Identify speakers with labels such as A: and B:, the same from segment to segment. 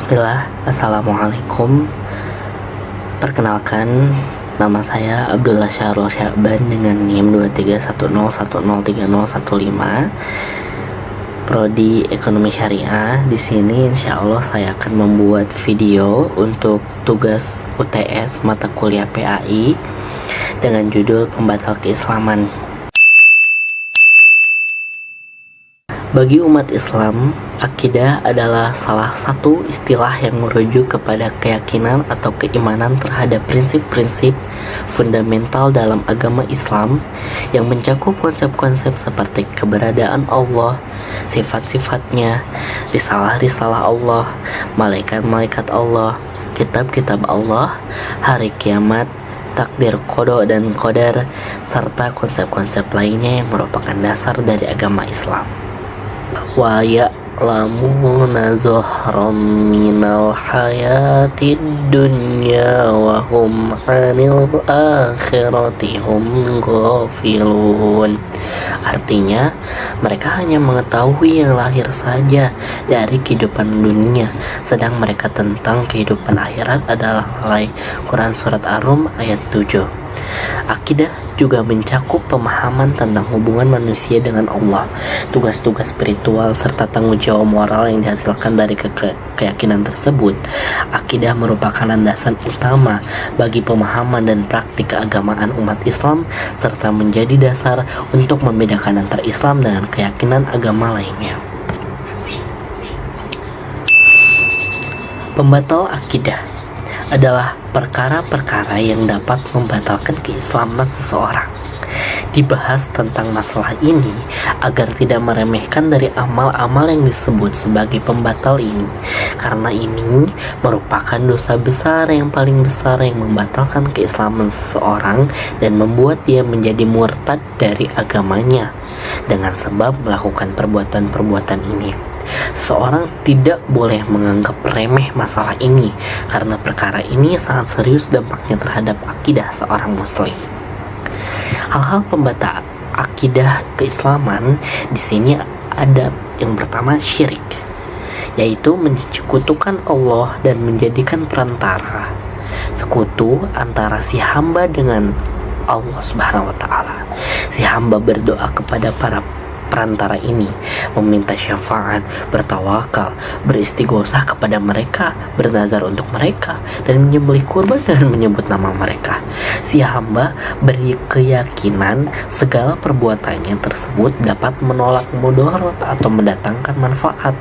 A: Bismillah, Assalamualaikum. Perkenalkan, nama saya Abdullah Syahrul Sya'ban dengan NIM 2310103015, Prodi Ekonomi Syariah. Di sini insya Allah saya akan membuat video untuk tugas UTS mata kuliah PAI dengan judul Pembatal Keislaman. Bagi umat Islam, akidah adalah salah satu istilah yang merujuk kepada keyakinan atau keimanan terhadap prinsip-prinsip fundamental dalam agama Islam yang mencakup konsep-konsep seperti keberadaan Allah, sifat-sifatnya, risalah-risalah Allah, malaikat-malaikat Allah, kitab-kitab Allah, hari kiamat, takdir qada dan qadar, serta konsep-konsep lainnya yang merupakan dasar dari agama Islam. Wa ya'lamuna zuhran minal hayatid dunya wa hum 'anil akhirati hum ghafilun. Artinya, mereka hanya mengetahui yang lahir saja dari kehidupan dunia, sedang mereka tentang kehidupan akhirat adalah lalai. Quran Surat Ar-Rum ayat 7. Akidah juga mencakup pemahaman tentang hubungan manusia dengan Allah, tugas-tugas spiritual, serta tanggung jawab moral yang dihasilkan dari keyakinan tersebut. Akidah merupakan landasan utama bagi pemahaman dan praktik keagamaan umat Islam, serta menjadi dasar untuk membedakan antara Islam dengan keyakinan agama lainnya. Pembatal akidah adalah perkara-perkara yang dapat membatalkan keislaman seseorang. Dibahas tentang masalah ini agar tidak meremehkan dari amal-amal yang disebut sebagai pembatal ini, karena ini merupakan dosa besar yang paling besar yang membatalkan keislaman seseorang dan membuat dia menjadi murtad dari agamanya dengan sebab melakukan perbuatan-perbuatan ini. Seseorang tidak boleh menganggap remeh masalah ini karena perkara ini sangat serius dampaknya terhadap akidah seorang muslim. Hal-hal pembatal akidah keislaman di sini ada yang pertama syirik, yaitu menyekutukan Allah dan menjadikan perantara sekutu antara si hamba dengan Allah Subhanahu wa taala. Si hamba berdoa kepada para perantara ini, meminta syafaat, bertawakal, beristighosah kepada mereka, bernazar untuk mereka, dan menyembelih kurban dan menyebut nama mereka. Si hamba berkeyakinan segala perbuatannya tersebut dapat menolak mudarat atau mendatangkan manfaat.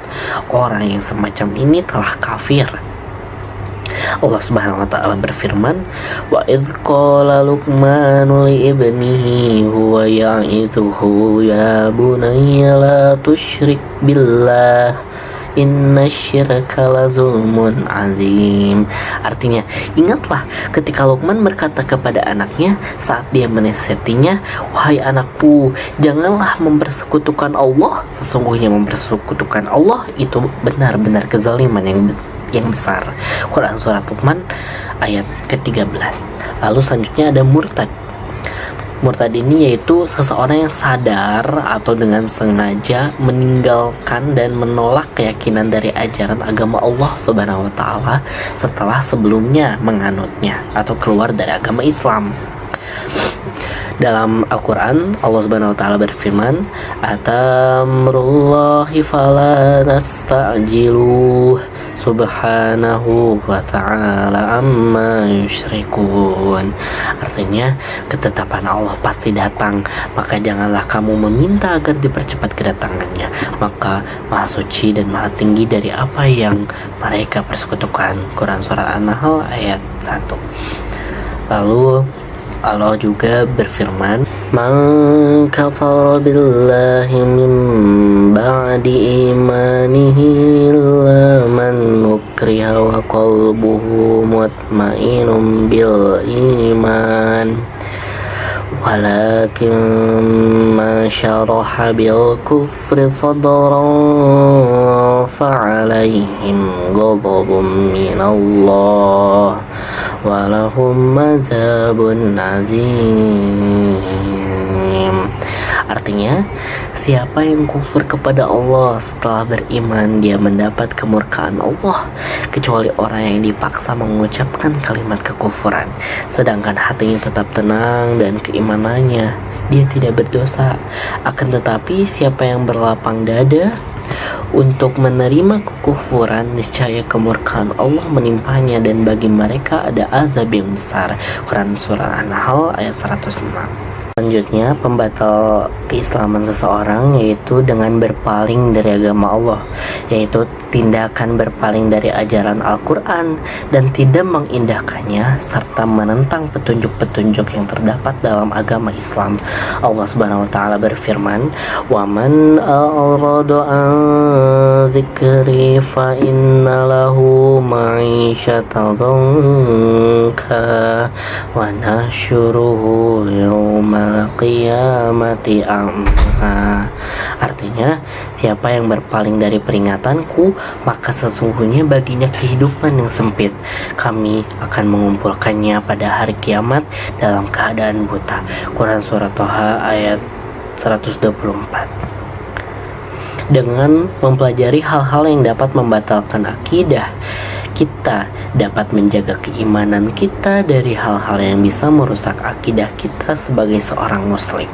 A: Orang yang semacam ini telah kafir. Allah Subhanahu wa taala berfirman, wa idz qala Luqmanu li ibnihi huwa ya'idhuhu ya bunayya la tusyrik billah innasyirka lazulmun azim. Artinya, ingatlah ketika Luqman berkata kepada anaknya saat dia menasihatinya, wahai anakku, janganlah mempersekutukan Allah. Sesungguhnya mempersekutukan Allah itu benar-benar kezaliman yang besar. Quran Surat Luqman ayat ke-13. Lalu selanjutnya ada murtad. Murtad ini yaitu seseorang yang sadar atau dengan sengaja meninggalkan dan menolak keyakinan dari ajaran agama Allah Subhanahu wa taala setelah sebelumnya menganutnya atau keluar dari agama Islam. Dalam Al-Quran, Allah Subhanahu wa taala berfirman, "Atamrullahi fala tasta'jiluh subhanahu wa ta'ala amma yusyrikun." Artinya, ketetapan Allah pasti datang, maka janganlah kamu meminta agar dipercepat kedatangannya. Maka Maha Suci dan Maha Tinggi dari apa yang mereka persekutukan. Quran Surat An-Nahl ayat 1. Lalu Allah juga berfirman, "Man kafara billahi min ba'di imanihi illa man ukriha wa qalbuhu mutmainun bil iman walakin man syaraha bil kufri sadran fa'alaihim ghadabun minallah walahum adzabun azim." Artinya, Siapa yang kufur kepada Allah setelah beriman, dia mendapat kemurkaan Allah, kecuali orang yang dipaksa mengucapkan kalimat kekufuran, sedangkan hatinya tetap tenang dan keimanannya, dia tidak berdosa. Akan tetapi siapa yang berlapang dada untuk menerima kekufuran, niscaya kemurkaan Allah menimpanya, dan bagi mereka ada azab yang besar. Quran Surah An-Nahl ayat 106. Selanjutnya, pembatal keislaman seseorang yaitu dengan berpaling dari agama Allah, yaitu tindakan berpaling dari ajaran Al-Quran dan tidak mengindahkannya serta menentang petunjuk-petunjuk yang terdapat dalam agama Islam. Allah Subhanahu wa taala berfirman, "Wa man a'rada an dzikri fa inna lahu ma'isyatan dhanka wa nahsyuruhu yawmal qiyamati a'ma." Artinya, siapa yang berpaling dari peringatanku, maka sesungguhnya baginya kehidupan yang sempit. Kami akan mengumpulkannya pada hari kiamat dalam keadaan buta. Quran Surah Toha ayat 124. Dengan mempelajari hal-hal yang dapat membatalkan akidah, kita dapat menjaga keimanan kita dari hal-hal yang bisa merusak akidah kita sebagai seorang muslim.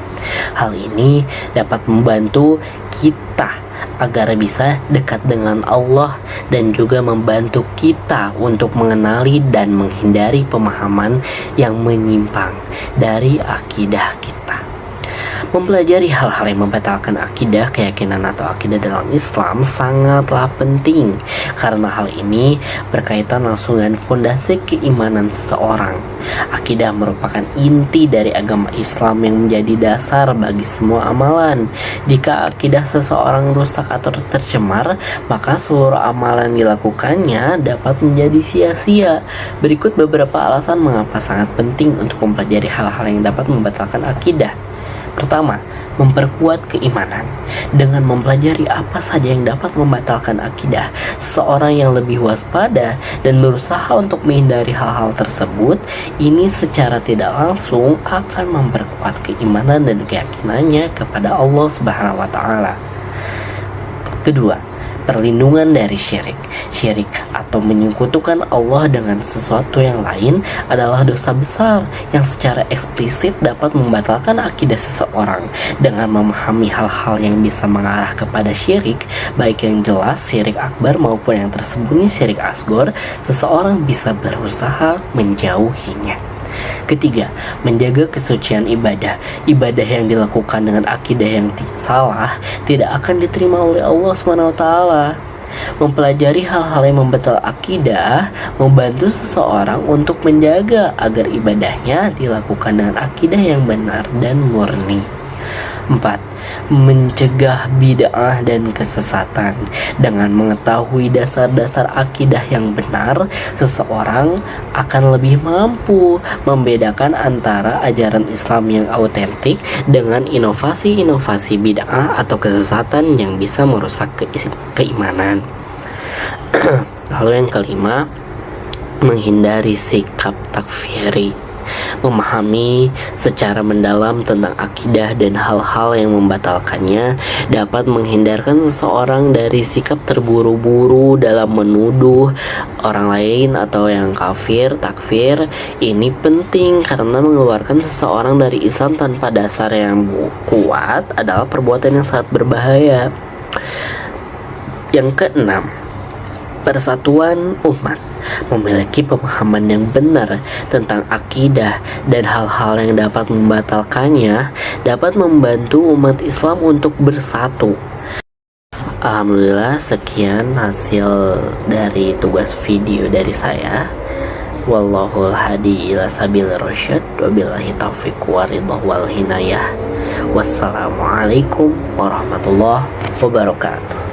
A: Hal ini dapat membantu kita agar bisa dekat dengan Allah dan juga membantu kita untuk mengenali dan menghindari pemahaman yang menyimpang dari akidah kita. Mempelajari hal-hal yang membatalkan akidah, keyakinan atau akidah dalam Islam sangatlah penting, karena hal ini berkaitan langsung dengan fondasi keimanan seseorang. Akidah merupakan inti dari agama Islam yang menjadi dasar bagi semua amalan. Jika akidah seseorang rusak atau tercemar, maka seluruh amalan dilakukannya dapat menjadi sia-sia. Berikut beberapa alasan mengapa sangat penting untuk mempelajari hal-hal yang dapat membatalkan akidah. Pertama, memperkuat keimanan. Dengan mempelajari apa saja yang dapat membatalkan akidah, seseorang yang lebih waspada dan berusaha untuk menghindari hal-hal tersebut, ini secara tidak langsung akan memperkuat keimanan dan keyakinannya kepada Allah Subhanahu wa taala. Kedua, perlindungan dari syirik. Syirik atau menyekutukan Allah dengan sesuatu yang lain adalah dosa besar yang secara eksplisit dapat membatalkan akidah seseorang. Dengan memahami hal-hal yang bisa mengarah kepada syirik, baik yang jelas syirik akbar maupun yang tersembunyi syirik asgor, seseorang bisa berusaha menjauhinya. Ketiga, menjaga kesucian ibadah. Ibadah yang dilakukan dengan akidah yang salah tidak akan diterima oleh Allah SWT. Mempelajari hal-hal yang membatal akidah membantu seseorang untuk menjaga agar ibadahnya dilakukan dengan akidah yang benar dan murni. 4. Mencegah bid'ah dan kesesatan. Dengan mengetahui dasar-dasar akidah yang benar, seseorang akan lebih mampu membedakan antara ajaran Islam yang autentik dengan inovasi-inovasi bid'ah atau kesesatan yang bisa merusak keimanan. Lalu yang kelima, menghindari sikap takfiri. Memahami secara mendalam tentang akidah dan hal-hal yang membatalkannya dapat menghindarkan seseorang dari sikap terburu-buru dalam menuduh orang lain atau yang kafir, takfir. Ini penting karena mengeluarkan seseorang dari Islam tanpa dasar yang kuat adalah perbuatan yang sangat berbahaya. Yang keenam, persatuan umat. Memiliki pemahaman yang benar tentang akidah dan hal-hal yang dapat membatalkannya dapat membantu umat Islam untuk bersatu. Alhamdulillah, sekian hasil dari tugas video dari saya. Wallahul hadi ila sabil rasyad, wabillahi taufiq waridhah wal hinayah. Wassalamualaikum warahmatullahi wabarakatuh.